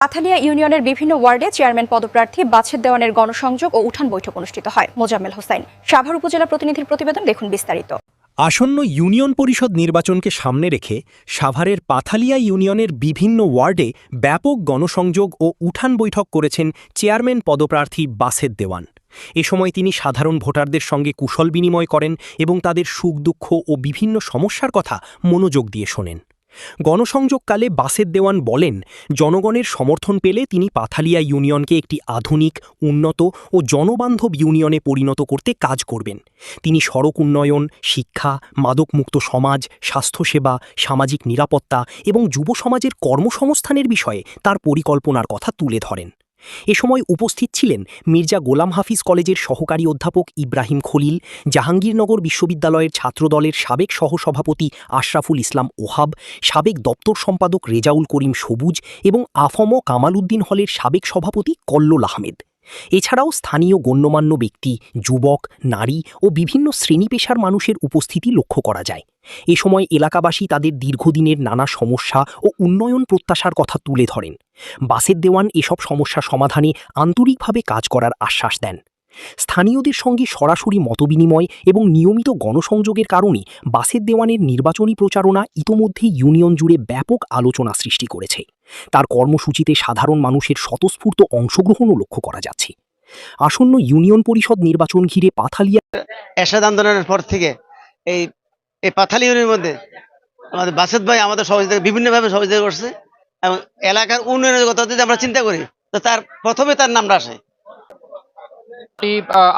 পাথালিয়া ইউনিয়নের বিভিন্ন ওয়ার্ডে চেয়ারম্যান পদপ্রার্থী বাছাই দেওয়ানের গণসংযোগ ও উঠান বৈঠক অনুষ্ঠিত হয়। মোজাম্মেল হোসাইন, সাভার উপজেলা প্রতিনিধির প্রতিবেদন দেখুন বিস্তারিত। আসন্ন ইউনিয়ন পরিষদ নির্বাচনকে সামনে রেখে সাভারের পাথালিয়া ইউনিয়নের বিভিন্ন ওয়ার্ডে ব্যাপক গণসংযোগ ও উঠান বৈঠক করেছেন চেয়ারম্যান পদপ্রার্থী বাছেদ দেওয়ান। এ সময় তিনি সাধারণ ভোটারদের সঙ্গে কুশল বিনিময় করেন এবং তাদের সুখ দুঃখ ও বিভিন্ন সমস্যার কথা মনোযোগ দিয়ে শোনেন। গণসংযোগকালে বাছেদ দেওয়ান বলেন, জনগণের সমর্থন পেলে তিনি পাথালিয়া ইউনিয়নকে একটি আধুনিক, উন্নত ও জনবান্ধব ইউনিয়নে পরিণত করতে কাজ করবেন। তিনি সড়ক উন্নয়ন, শিক্ষা, মাদকমুক্ত সমাজ, স্বাস্থ্যসেবা, সামাজিক নিরাপত্তা এবং যুব সমাজের কর্মসংস্থানের বিষয়ে তার পরিকল্পনার কথা তুলে ধরেন। এ সময় উপস্থিত ছিলেন মির্জা গোলাম হাফিজ কলেজের সহকারী অধ্যাপক ইব্রাহিম খলিল, জাহাঙ্গীরনগর বিশ্ববিদ্যালয়ের ছাত্রদলের সাবেক সহসভাপতি আশরাফুল ইসলাম ওহাব, সাবেক দপ্তর সম্পাদক রেজাউল করিম সবুজ এবং আফম কামাল উদ্দিন হলের সাবেক সভাপতি কল্লোল আহমেদ। এছাড়াও স্থানীয় গণ্যমান্য ব্যক্তি, যুবক, নারী ও বিভিন্ন শ্রেণী পেশার মানুষের উপস্থিতি লক্ষ্য করা যায়। এ সময় এলাকাবাসী তাদের দীর্ঘদিনের নানা সমস্যা ও উন্নয়ন প্রত্যাশার কথা তুলে ধরেন। বাছেদ দেওয়ান এসব সমস্যা সমাধানে আন্তরিকভাবে কাজ করার আশ্বাস দেন। স্থানীয়দের সঙ্গে সরাসরি মতবিনিময় এবং নিয়মিত গণসংযোগের কারণে বাছেদ দেওয়ানের নির্বাচনী প্রচারণা ইতোমধ্যেই ইউনিয়ন জুড়ে ব্যাপক আলোচনা সৃষ্টি করেছে। তার কর্মসূচিতে সাধারণ মানুষের স্বতঃস্ফূর্ত অংশগ্রহণও লক্ষ্য করা যাচ্ছে। আসন্ন ইউনিয়ন পরিষদ নির্বাচন ঘিরে পাথালিয়া এরশাদ আন্দোলনের পর থেকে এই এই পাথালিয়া ইউনিয়নের মধ্যে আমাদের বাছেদ ভাই আমাদের সহযোগিতা বিভিন্নভাবে সহযোগিতা করছে এবং এলাকার উন্নয়নের কথা যদি আমরা চিন্তা করি তো তার প্রথমে তার নামটা আসে।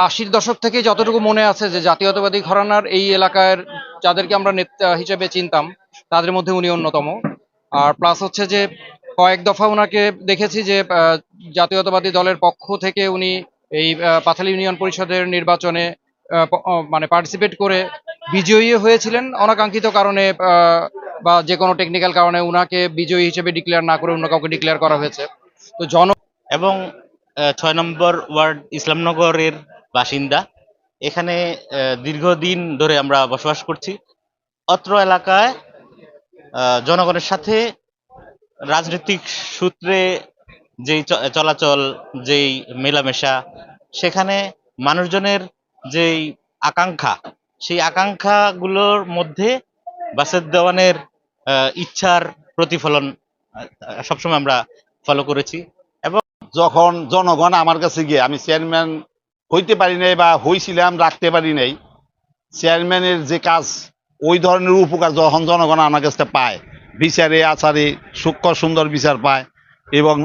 ৮০-র দশক থেকে যতটুকু মনে আছে যে জাতীয়তাবাদী ঘরানার এই এলাকার যাদেরকে আমরা নেতা হিসেবে চিনতাম তাদের মধ্যে উনি অন্যতম। আর প্লাস হচ্ছে যে কয়েক দফা ওনাকে দেখেছি যে জাতীয়তাবাদী দলের পক্ষ থেকে উনি এই পাথালি ইউনিয়ন পরিষদের নির্বাচনে মানে পার্টিসিপেট করে বিজয়ী হয়েছিলেন। অনাকাঙ্ক্ষিত কারণে বা যে কোনো টেকনিক্যাল কারণে উনাকে বিজয়ী হিসেবে ডিক্লেয়ার না করে অন্য কাউকে ডিক্লেয়ার করা হয়েছে। তো এবং ৬ নম্বর ওয়ার্ড ইসলামনগরের বাসিন্দা। এখানে দীর্ঘদিন ধরে আমরা বসবাস করছি। অত্র এলাকায় জনগণের সাথে রাজনৈতিক সূত্রে যেই চলাচল, যেই মেলামেশা, সেখানে মানুষজনের যেই আকাঙ্ক্ষা, সেই আকাঙ্ক্ষাগুলোর মধ্যে বাছেদ দেওয়ানের ইচ্ছার প্রতিফলন সবসময় আমরা ফলো করেছি। যখন জনগণ আমার কাছে গিয়ে আমি চেয়ারম্যান হইতে পারি নাই বা হইছিলাম রাখতে পারি নাই, চেয়ারম্যানের যে কাজ ওই ধরনের উপকার যখন জনগণ আমার কাছে পায়, বিচারে আচারে সূক্ষ্ম সুন্দর বিচার পায় এবং